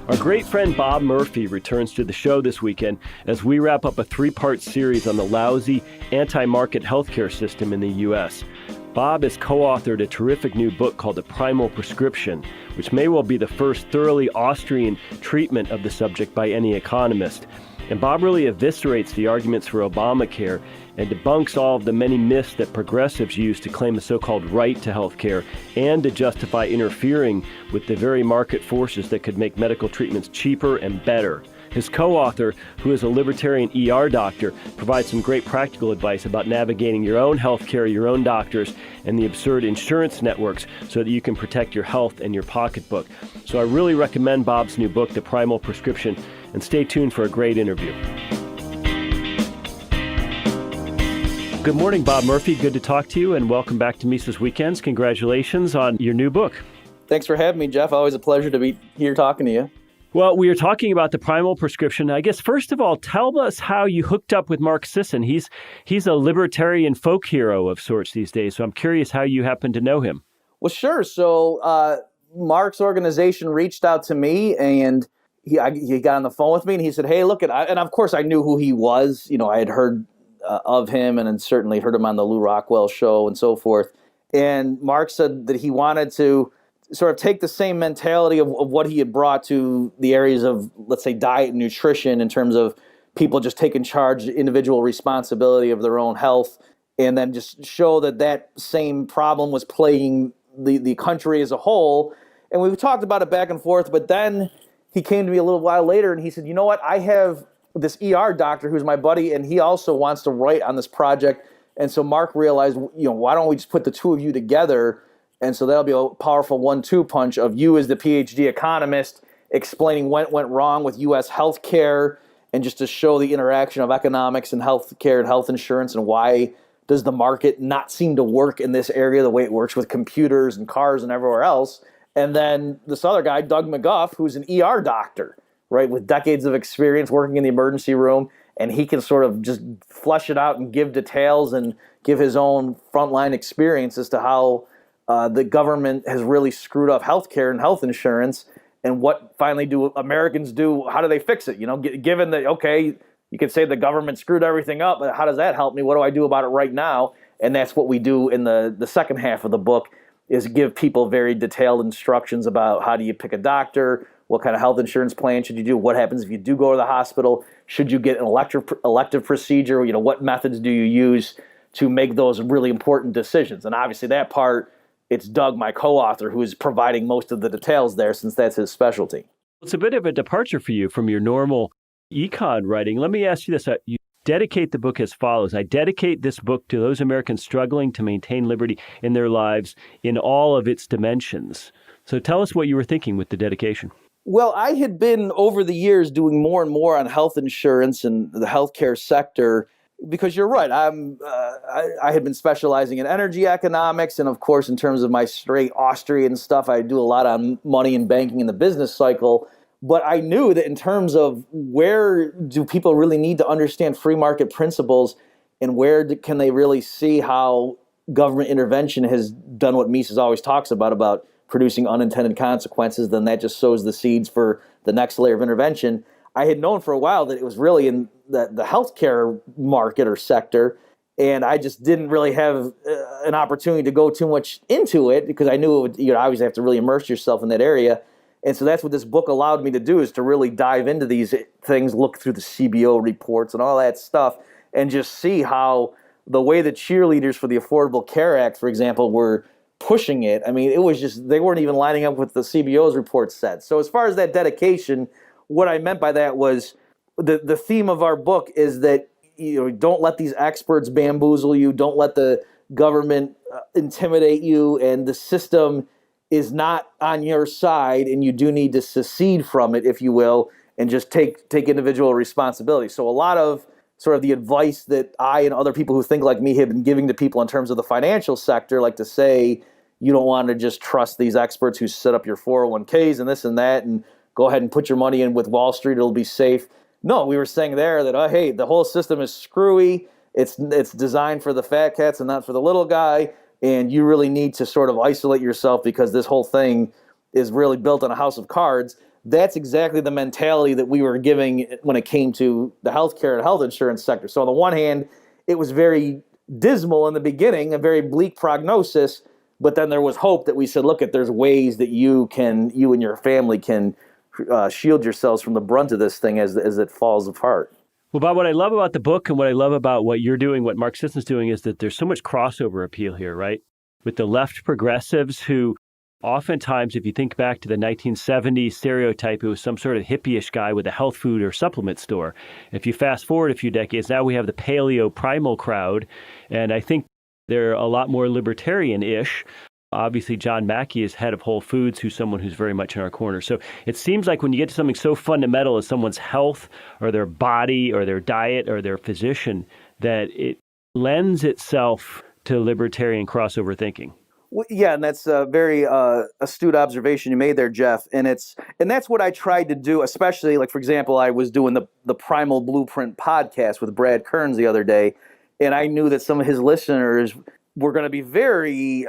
Our great friend Bob Murphy returns to the show this weekend as we wrap up a three-part series on the lousy, anti-market healthcare system in the U.S. Bob has co-authored a terrific new book called The Primal Prescription, which may well be the first thoroughly Austrian treatment of the subject by any economist. And Bob really eviscerates the arguments for Obamacare and debunks all of the many myths that progressives use to claim a so-called right to health care and to justify interfering with the very market forces that could make medical treatments cheaper and better. His co-author, who is a libertarian ER doctor, provides some great practical advice about navigating your own health care, your own doctors, and the absurd insurance networks so that you can protect your health and your pocketbook. So I really recommend Bob's new book, The Primal Prescription, and stay tuned for a great interview. Good morning, Bob Murphy. Good to talk to you, and welcome back to Mises Weekends. Congratulations on your new book. Thanks for having me, Jeff. Always a pleasure to be here talking to you. Well, we are talking about the Primal Prescription. I guess, first of all, tell us how you hooked up with Mark Sisson. He's a libertarian folk hero of sorts these days, so I'm curious how you happen to know him. Well, sure. So Mark's organization reached out to me, and he got on the phone with me, and he said, hey, look, and of course I knew who he was. You know, I had heard of him and certainly heard him on the Lou Rockwell show and so forth. And Mark said that he wanted to sort of take the same mentality of what he had brought to the areas of, let's say, diet and nutrition in terms of people just taking charge, individual responsibility of their own health, and then just show that same problem was plaguing the country as a whole. And we talked about it back and forth, but then he came to me a little while later and he said, you know what, I have this ER doctor who's my buddy, and he also wants to write on this project. And so Mark realized, why don't we just put the two of you together? And so that'll be a powerful 1-2 punch of you as the PhD economist explaining what went wrong with U.S. healthcare, and just to show the interaction of economics and healthcare and health insurance, and why does the market not seem to work in this area the way it works with computers and cars and everywhere else. And then this other guy, Doug McGuff, who's an ER doctor, right, with decades of experience working in the emergency room, and he can sort of just flesh it out and give details and give his own frontline experience as to how the government has really screwed up healthcare and health insurance, and what finally do Americans do? How do they fix it? Given that, okay, you could say the government screwed everything up, but how does that help me? What do I do about it right now? And that's what we do in the second half of the book, is give people very detailed instructions about how do you pick a doctor, what kind of health insurance plan should you do, what happens if you do go to the hospital, should you get an elective procedure, what methods do you use to make those really important decisions. And obviously that part, it's Doug, my co-author, who is providing most of the details there, since that's his specialty. It's a bit of a departure for you from your normal econ writing. Let me ask you this. You dedicate the book as follows. I dedicate this book to those Americans struggling to maintain liberty in their lives in all of its dimensions. So tell us what you were thinking with the dedication. Well, I had been over the years doing more and more on health insurance and the healthcare sector, because you're right. I had been specializing in energy economics, and of course, in terms of my straight Austrian stuff, I do a lot on money and banking in the business cycle. But I knew that in terms of where do people really need to understand free market principles, and where can they really see how government intervention has done what Mises always talks about producing unintended consequences, then that just sows the seeds for the next layer of intervention. I had known for a while that it was really in the healthcare market or sector, and I just didn't really have an opportunity to go too much into it, because I knew it would, obviously have to really immerse yourself in that area. And so that's what this book allowed me to do, is to really dive into these things, look through the CBO reports and all that stuff, and just see how the way the cheerleaders for the Affordable Care Act, for example, were pushing it. I mean, it was just, they weren't even lining up with the CBO's report said. So as far as that dedication, what I meant by that was the theme of our book is that, don't let these experts bamboozle you. Don't let the government intimidate you. And the system is not on your side, and you do need to secede from it, if you will, and just take individual responsibility. So a lot of sort of the advice that I and other people who think like me have been giving to people in terms of the financial sector, like to say, you don't want to just trust these experts who set up your 401ks and this and that, and go ahead and put your money in with Wall Street, it'll be safe. No, we were saying there that, hey, the whole system is screwy. It's designed for the fat cats and not for the little guy. And you really need to sort of isolate yourself, because this whole thing is really built on a house of cards. that's exactly the mentality that we were giving when it came to the healthcare and health insurance sector. So on the one hand, it was very dismal in the beginning, a very bleak prognosis, but then there was hope that we said, look, there's ways that you and your family can shield yourselves from the brunt of this thing as it falls apart. Well, Bob, what I love about the book and what I love about what you're doing, what Mark Sisson's doing, is that there's so much crossover appeal here, right? With the left progressives who oftentimes, if you think back to the 1970s stereotype, it was some sort of hippie-ish guy with a health food or supplement store. If you fast forward a few decades, now we have the paleo primal crowd, and I think they're a lot more libertarian-ish. Obviously, John Mackey is head of Whole Foods, who's someone who's very much in our corner. So it seems like when you get to something so fundamental as someone's health or their body or their diet or their physician, that it lends itself to libertarian crossover thinking. Well, yeah, and that's a very astute observation you made there, Jeff. And that's what I tried to do, especially, like, for example, I was doing the Primal Blueprint podcast with Brad Kearns the other day, and I knew that some of his listeners were going to be very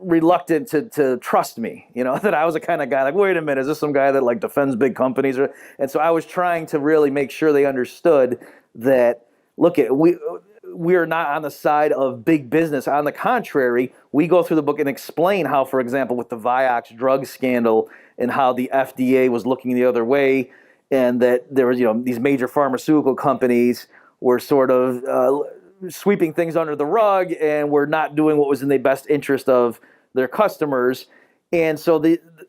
reluctant to trust me, that I was the kind of guy like, wait a minute, is this some guy that like defends big companies? And so I was trying to really make sure they understood that, look, we are not on the side of big business. On the contrary, we go through the book and explain how, for example, with the Vioxx drug scandal and how the FDA was looking the other way, and that there was, these major pharmaceutical companies were sort of sweeping things under the rug and were not doing what was in the best interest of their customers. And so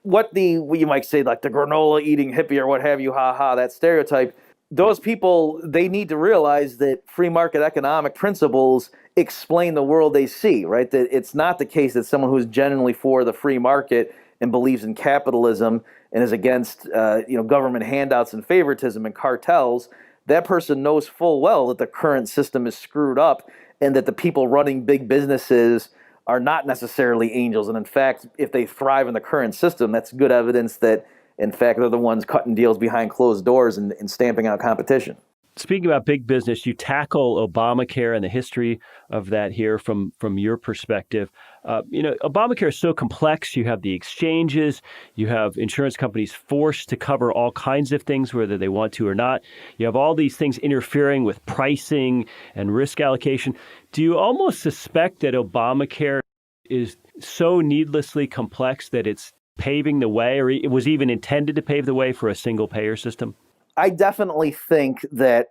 what you might say, like the granola eating hippie or what have you, that stereotype, those people, they need to realize that free market economic principles explain the world they see, right? That it's not the case that someone who's genuinely for the free market and believes in capitalism and is against government handouts and favoritism and cartels, that person knows full well that the current system is screwed up and that the people running big businesses are not necessarily angels. And in fact, if they thrive in the current system, that's good evidence that, in fact, they're the ones cutting deals behind closed doors and stamping out competition. Speaking about big business, you tackle Obamacare and the history of that here from your perspective. Obamacare is so complex. You have the exchanges, you have insurance companies forced to cover all kinds of things, whether they want to or not. You have all these things interfering with pricing and risk allocation. Do you almost suspect that Obamacare is so needlessly complex that it's paving the way, or it was even intended to pave the way for a single payer system? I definitely think that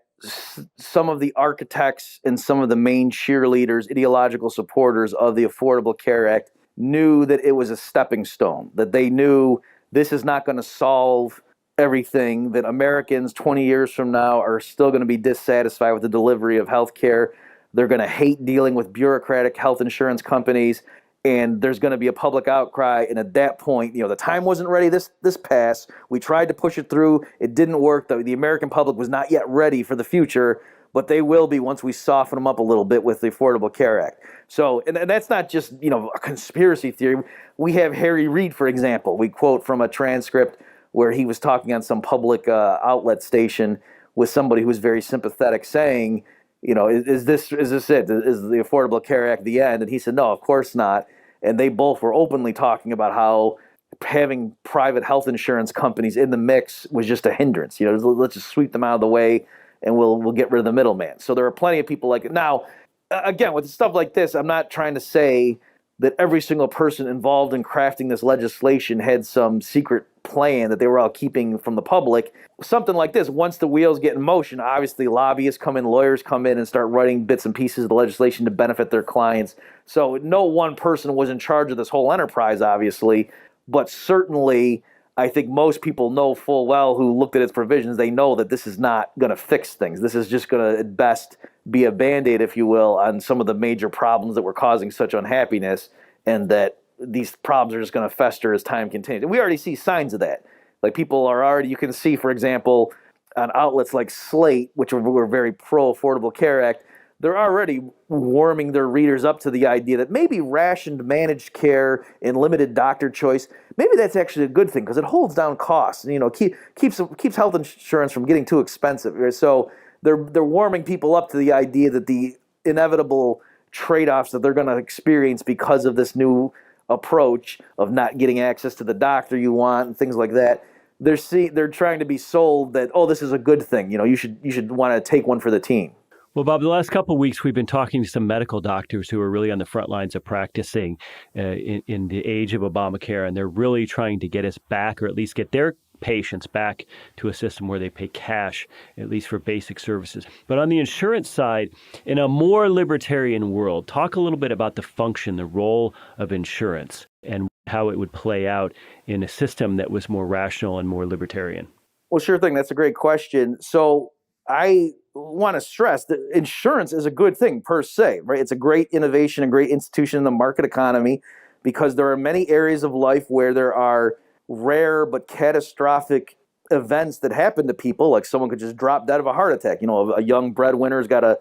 some of the architects and some of the main cheerleaders, ideological supporters of the Affordable Care Act knew that it was a stepping stone, that they knew this is not going to solve everything, that Americans 20 years from now are still going to be dissatisfied with the delivery of health care. They're going to hate dealing with bureaucratic health insurance companies, and there's going to be a public outcry. And at that point, the time wasn't ready this pass. We tried to push it through. It didn't work. The American public was not yet ready for the future, but they will be once we soften them up a little bit with the Affordable Care Act. So, and that's not just, a conspiracy theory. We have Harry Reid, for example. We quote from a transcript where he was talking on some public outlet station with somebody who was very sympathetic saying, is this it? Is the Affordable Care Act the end? And he said, no, of course not. And they both were openly talking about how having private health insurance companies in the mix was just a hindrance. Let's just sweep them out of the way and we'll get rid of the middleman. So there are plenty of people like it. Now, again, with stuff like this, I'm not trying to say that every single person involved in crafting this legislation had some secret plan that they were all keeping from the public. Something like this, once the wheels get in motion, obviously lobbyists come in, lawyers come in and start writing bits and pieces of the legislation to benefit their clients. So no one person was in charge of this whole enterprise, obviously, but certainly I think most people know full well who looked at its provisions, they know that this is not going to fix things. This is just going to, at best, be a Band-Aid, if you will, on some of the major problems that were causing such unhappiness, and that these problems are just going to fester as time continues. And we already see signs of that. Like people are already, you can see, for example, on outlets like Slate, which were very pro-Affordable Care Act, they're already warming their readers up to the idea that maybe rationed managed care and limited doctor choice, maybe that's actually a good thing because it holds down costs and, keeps health insurance from getting too expensive. So they're warming people up to the idea that the inevitable trade-offs that they're going to experience because of this new approach of not getting access to the doctor you want and things like that. They're trying to be sold that, oh, this is a good thing. You should want to take one for the team. Well, Bob, the last couple of weeks, we've been talking to some medical doctors who are really on the front lines of practicing in the age of Obamacare, and they're really trying to get us back, or at least get their patients back to a system where they pay cash, at least for basic services. But on the insurance side, in a more libertarian world, talk a little bit about the function, the role of insurance, and how it would play out in a system that was more rational and more libertarian. Well, sure thing. That's a great question. So I want to stress that insurance is a good thing per se, right? It's a great innovation, a great institution in the market economy, because there are many areas of life where there are rare but catastrophic events that happen to people, like someone could just drop dead of a heart attack. A young breadwinner's got a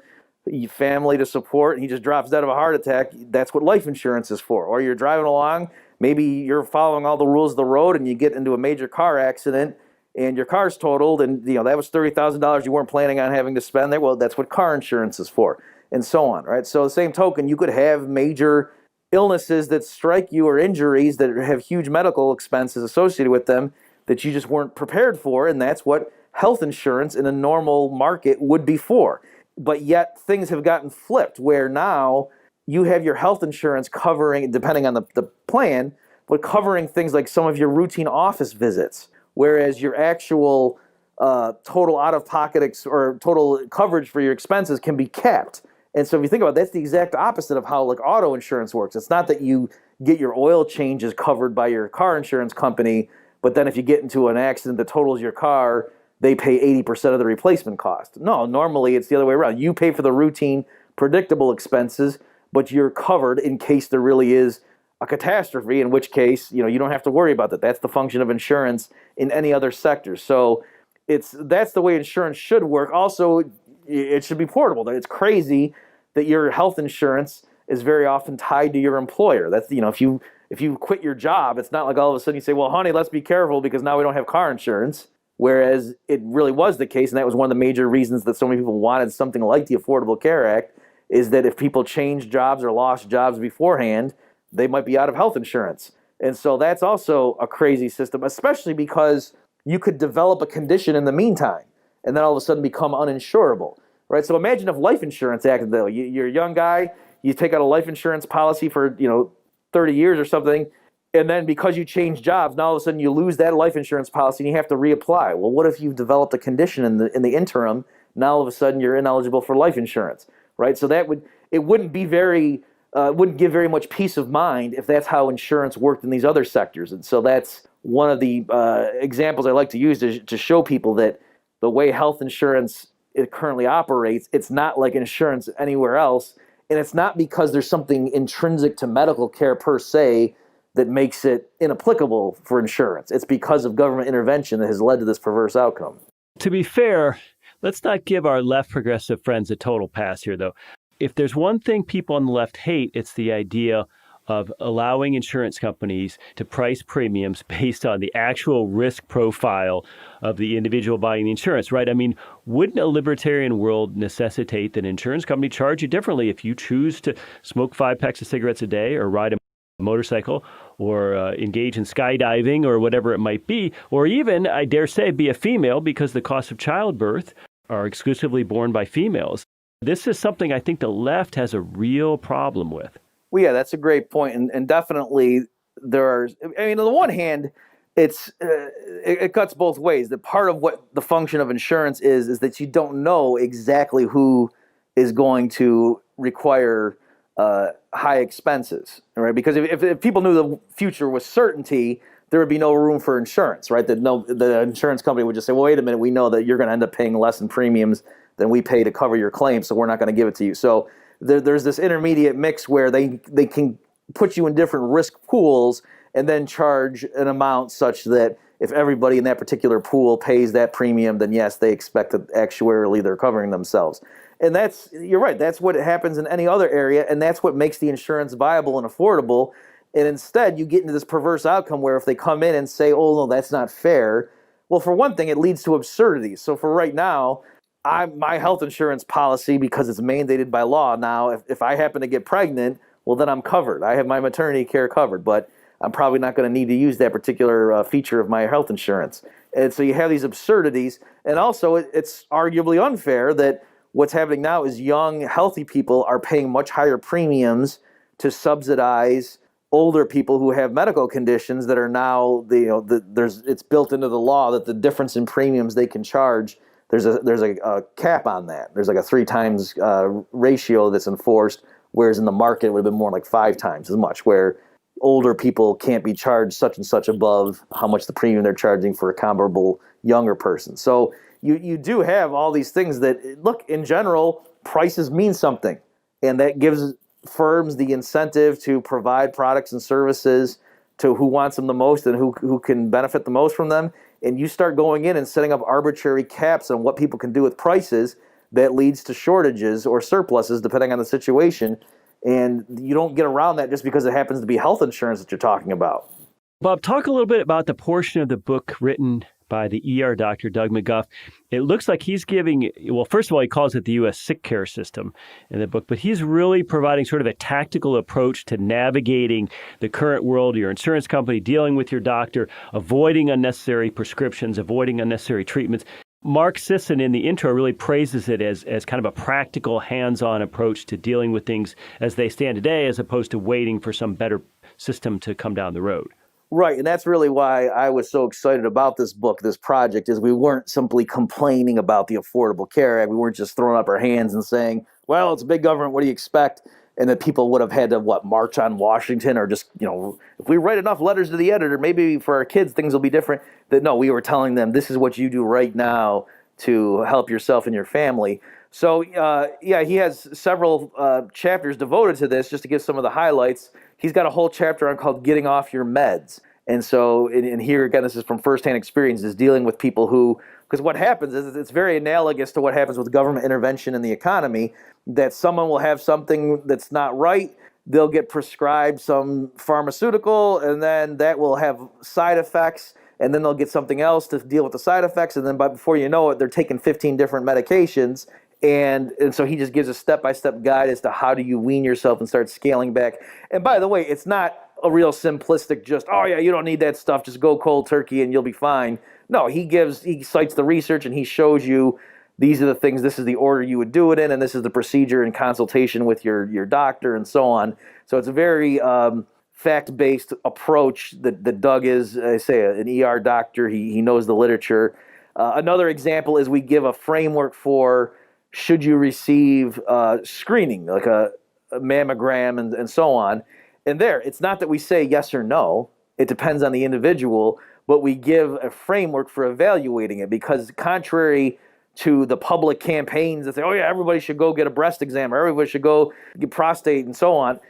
family to support and he just drops dead of a heart attack. That's what life insurance is for. Or you're driving along, maybe you're following all the rules of the road and you get into a major car accident and your car's totaled, and that was $30,000 you weren't planning on having to spend there. Well, that's what car insurance is for, and so on, right? So the same token, you could have major illnesses that strike you, or injuries that have huge medical expenses associated with them that you just weren't prepared for, and that's what health insurance in a normal market would be for. But yet things have gotten flipped, where now you have your health insurance covering, depending on the plan, but covering things like some of your routine office visits, whereas your actual total out-of-pocket or total coverage for your expenses can be capped. And so if you think about it, that's the exact opposite of how like auto insurance works. It's not that you get your oil changes covered by your car insurance company, but then if you get into an accident that totals your car, they pay 80% of the replacement cost. No, normally it's the other way around. You pay for the routine, predictable expenses, but you're covered in case there really is a catastrophe, in which case, you don't have to worry about that. That's the function of insurance in any other sector. So that's the way insurance should work. Also, it should be portable. It's crazy that your health insurance is very often tied to your employer. That's, if you quit your job, it's not like all of a sudden you say, well, honey, let's be careful because now we don't have car insurance. Whereas it really was the case, and that was one of the major reasons that so many people wanted something like the Affordable Care Act, is that if people changed jobs or lost jobs beforehand, they might be out of health insurance. And so that's also a crazy system, especially because you could develop a condition in the meantime and then all of a sudden become uninsurable, right? So imagine if life insurance acted though. You're a young guy, you take out a life insurance policy for 30 years or something, and then because you change jobs, now all of a sudden you lose that life insurance policy and you have to reapply. Well, what if you've developed a condition in the interim? Now all of a sudden you're ineligible for life insurance, right? So it wouldn't be wouldn't give very much peace of mind if that's how insurance worked in these other sectors. And so that's one of the examples I like to use to show people that the way health insurance it currently operates, it's not like insurance anywhere else. And it's not because there's something intrinsic to medical care per se that makes it inapplicable for insurance. It's because of government intervention that has led to this perverse outcome. To be fair, let's not give our left progressive friends a total pass here, though. If there's one thing people on the left hate, it's the idea of allowing insurance companies to price premiums based on the actual risk profile of the individual buying the insurance, right? I mean, wouldn't a libertarian world necessitate that an insurance company charge you differently if you choose to smoke 5 packs of cigarettes a day or ride a motorcycle or engage in skydiving or whatever it might be, or even, I dare say, be a female because the costs of childbirth are exclusively borne by females? This is something I think the left has a real problem with. Well, yeah, that's a great point. And definitely there are, on the one hand, it cuts both ways. That part of what the function of insurance is that you don't know exactly who is going to require high expenses, right? Because if people knew the future with certainty, there would be no room for insurance, right? The insurance company would just say, well, wait a minute, we know that you're going to end up paying less in premiums than we pay to cover your claim, so we're not going to give it to you. So there's this intermediate mix where they can put you in different risk pools and then charge an amount such that if everybody in that particular pool pays that premium, then yes, they expect that actuarially they're covering themselves. And you're right, that's what happens in any other area, and that's what makes the insurance viable and affordable. And instead, you get into this perverse outcome where if they come in and say, oh, no, that's not fair, well, for one thing, it leads to absurdities. So for right now, my health insurance policy, because it's mandated by law now, if I happen to get pregnant, well, then I'm covered. I have my maternity care covered, but I'm probably not going to need to use that particular feature of my health insurance. And so you have these absurdities. And also, it's arguably unfair that what's happening now is young, healthy people are paying much higher premiums to subsidize older people who have medical conditions that are now, it's built into the law that the difference in premiums they can charge, there's a cap on that. There's like a 3 times ratio that's enforced, whereas in the market it would have been more like 5 times as much, where older people can't be charged such and such above how much the premium they're charging for a comparable younger person. So you do have all these things that, look, in general, prices mean something, and that gives firms the incentive to provide products and services to who wants them the most and who can benefit the most from them. And you start going in and setting up arbitrary caps on what people can do with prices, that leads to shortages or surpluses depending on the situation. And you don't get around that just because it happens to be health insurance that you're talking about. Bob, talk a little bit about the portion of the book written by the ER doctor, Doug McGuff. It looks like he's giving, well, first of all, he calls it the U.S. sick care system in the book, but he's really providing sort of a tactical approach to navigating the current world, your insurance company, dealing with your doctor, avoiding unnecessary prescriptions, avoiding unnecessary treatments. Mark Sisson in the intro really praises it as kind of a practical, hands-on approach to dealing with things as they stand today, as opposed to waiting for some better system to come down the road. Right, and that's really why I was so excited about this book, this project, is we weren't simply complaining about the Affordable Care Act. We weren't just throwing up our hands and saying, well, it's big government, what do you expect? And that people would have had to, march on Washington, or just, if we write enough letters to the editor, maybe for our kids things will be different. That no, we were telling them this is what you do right now to help yourself and your family. So, he has several chapters devoted to this, just to give some of the highlights. He's got a whole chapter on called Getting Off Your Meds. And so, and here again, this is from firsthand experience, is dealing with people who, because what happens is it's very analogous to what happens with government intervention in the economy, that someone will have something that's not right, they'll get prescribed some pharmaceutical, and then that will have side effects, and then they'll get something else to deal with the side effects, and then before you know it, they're taking 15 different medications. And so he just gives a step-by-step guide as to how do you wean yourself and start scaling back. And by the way, it's not a real simplistic just, oh yeah, you don't need that stuff, just go cold turkey and you'll be fine. No, he cites the research and he shows you these are the things, this is the order you would do it in, and this is the procedure in consultation with your doctor and so on. So it's a very fact-based approach that Doug is, I say, an ER doctor. He knows the literature. Another example is we give a framework for should you receive screening, like a mammogram and so on. And there, it's not that we say yes or no. It depends on the individual, but we give a framework for evaluating it, because contrary to the public campaigns that say, oh yeah, everybody should go get a breast exam, or everybody should go get prostate and so on,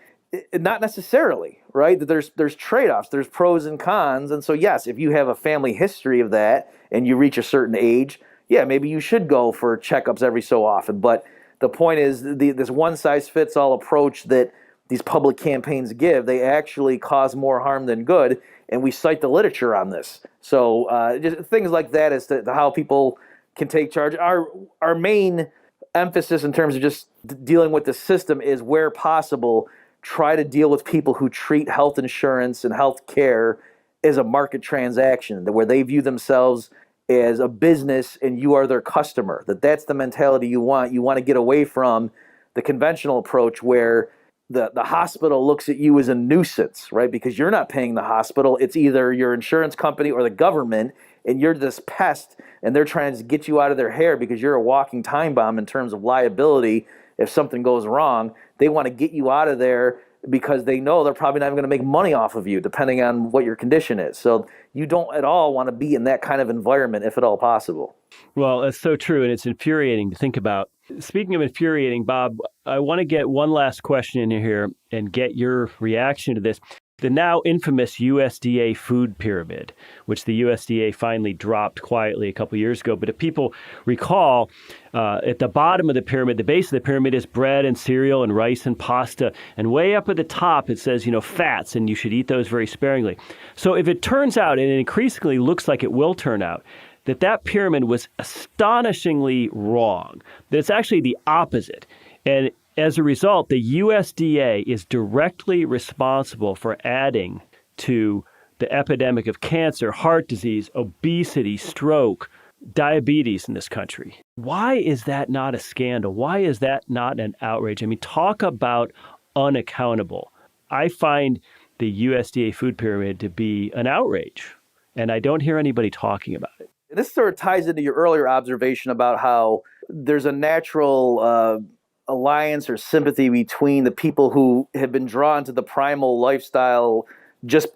not necessarily, right? That there's trade-offs, there's pros and cons. And so yes, if you have a family history of that and you reach a certain age, yeah, maybe you should go for checkups every so often. But the point is, this one-size-fits-all approach that these public campaigns give, they actually cause more harm than good, and we cite the literature on this. So just things like that as to how people can take charge. Our main emphasis in terms of just dealing with the system is, where possible, try to deal with people who treat health insurance and health care as a market transaction, where they view themselves as a business and you are their customer. That's the mentality you want. You want to get away from the conventional approach where the hospital looks at you as a nuisance, right? Because you're not paying the hospital. It's either your insurance company or the government, and you're this pest, and they're trying to get you out of their hair because you're a walking time bomb in terms of liability. If something goes wrong, they want to get you out of there because they know they're probably not even going to make money off of you, depending on what your condition is. So you don't at all want to be in that kind of environment, if at all possible. Well, that's so true, and it's infuriating to think about. Speaking of infuriating, Bob, I want to get one last question in here and get your reaction to this. The now infamous USDA food pyramid, which the USDA finally dropped quietly a couple years ago. But if people recall, at the bottom of the pyramid, the base of the pyramid is bread and cereal and rice and pasta. And way up at the top, it says, fats, and you should eat those very sparingly. So if it turns out, and it increasingly looks like it will turn out, that pyramid was astonishingly wrong, that it's actually the opposite. And As a result, the USDA is directly responsible for adding to the epidemic of cancer, heart disease, obesity, stroke, diabetes in this country. Why is that not a scandal? Why is that not an outrage? I mean, talk about unaccountable. I find the USDA food pyramid to be an outrage, and I don't hear anybody talking about it. This sort of ties into your earlier observation about how there's a natural alliance or sympathy between the people who have been drawn to the primal lifestyle just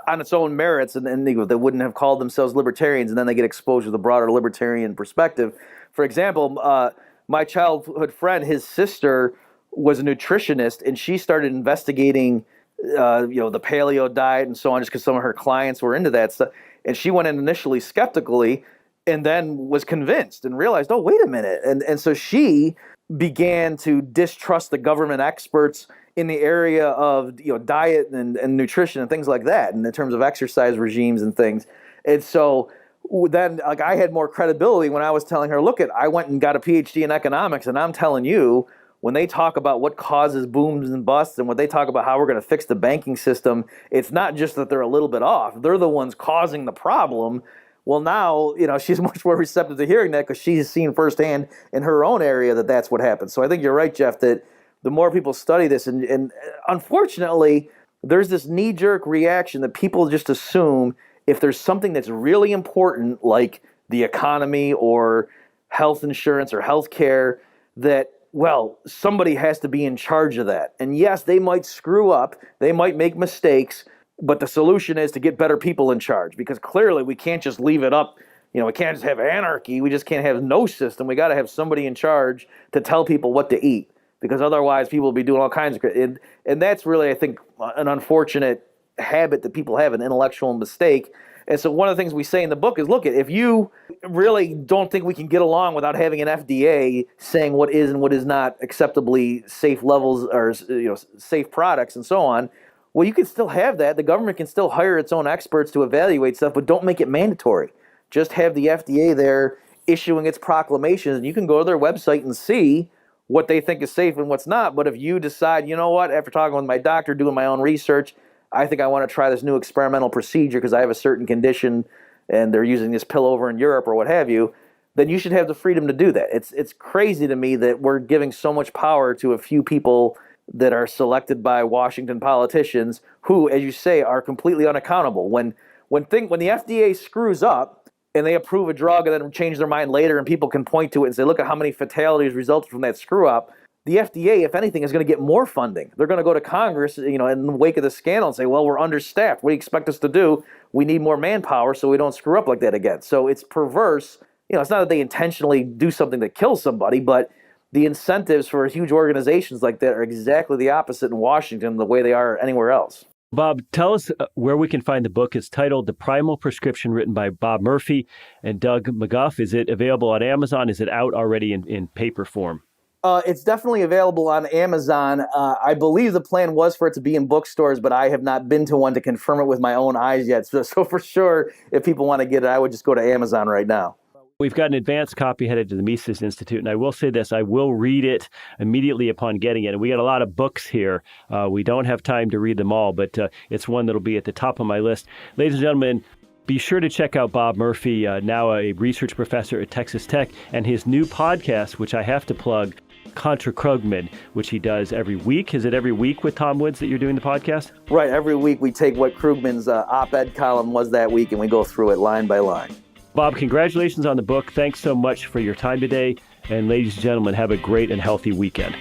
on its own merits, and they wouldn't have called themselves libertarians, and then they get exposed to the broader libertarian perspective. For example, my childhood friend, his sister was a nutritionist, and she started investigating the paleo diet and so on, just because some of her clients were into that stuff. And she went in initially skeptically and then was convinced and realized, oh, wait a minute. And so she began to distrust the government experts in the area of diet and nutrition and things like that, and in terms of exercise regimes and things. And so then I had more credibility when I was telling her, look, I went and got a PhD in economics, and I'm telling you, when they talk about what causes booms and busts and when they talk about how we're going to fix the banking system, it's not just that they're a little bit off. They're the ones causing the problem. Well, now, she's much more receptive to hearing that because she's seen firsthand in her own area that that's what happens. So I think you're right, Jeff, that the more people study this, and unfortunately, there's this knee-jerk reaction that people just assume if there's something that's really important, like the economy or health insurance or health care, that somebody has to be in charge of that. And yes, they might screw up, they might make mistakes, but the solution is to get better people in charge, because clearly we can't just leave it up. We can't just have anarchy. We just can't have no system. We got to have somebody in charge to tell people what to eat, because otherwise people will be doing all kinds of and that's really, I think, an unfortunate habit that people have, an intellectual mistake. And so one of the things we say in the book is, look, if you really don't think we can get along without having an FDA saying what is and what is not acceptably safe levels or safe products and so on, well, you can still have that. The government can still hire its own experts to evaluate stuff, but don't make it mandatory. Just have the FDA there issuing its proclamations, and you can go to their website and see what they think is safe and what's not. But if you decide, you know what, after talking with my doctor, doing my own research, I think I want to try this new experimental procedure because I have a certain condition and they're using this pill over in Europe or what have you, then you should have the freedom to do that. It's crazy to me that we're giving so much power to a few people that are selected by Washington politicians who, as you say, are completely unaccountable. When the FDA screws up and they approve a drug and then change their mind later and people can point to it and say, look at how many fatalities resulted from that screw up, the FDA, if anything, is going to get more funding. They're going to go to Congress, in the wake of the scandal and say, well, we're understaffed. What do you expect us to do? We need more manpower so we don't screw up like that again. So it's perverse. It's not that they intentionally do something that kills somebody, but the incentives for huge organizations like that are exactly the opposite in Washington, the way they are anywhere else. Bob, tell us where we can find the book. It's titled The Primal Prescription, written by Bob Murphy and Doug McGuff. Is it available on Amazon? Is it out already in paper form? It's definitely available on Amazon. I believe the plan was for it to be in bookstores, but I have not been to one to confirm it with my own eyes yet. So for sure, if people want to get it, I would just go to Amazon right now. We've got an advanced copy headed to the Mises Institute, and I will say this, I will read it immediately upon getting it. And we got a lot of books here. We don't have time to read them all, but it's one that'll be at the top of my list. Ladies and gentlemen, be sure to check out Bob Murphy, now a research professor at Texas Tech, and his new podcast, which I have to plug, Contra Krugman, which he does every week. Is it every week with Tom Woods that you're doing the podcast? Right. Every week we take what Krugman's op-ed column was that week and we go through it line by line. Bob, congratulations on the book. Thanks so much for your time today. And ladies and gentlemen, have a great and healthy weekend.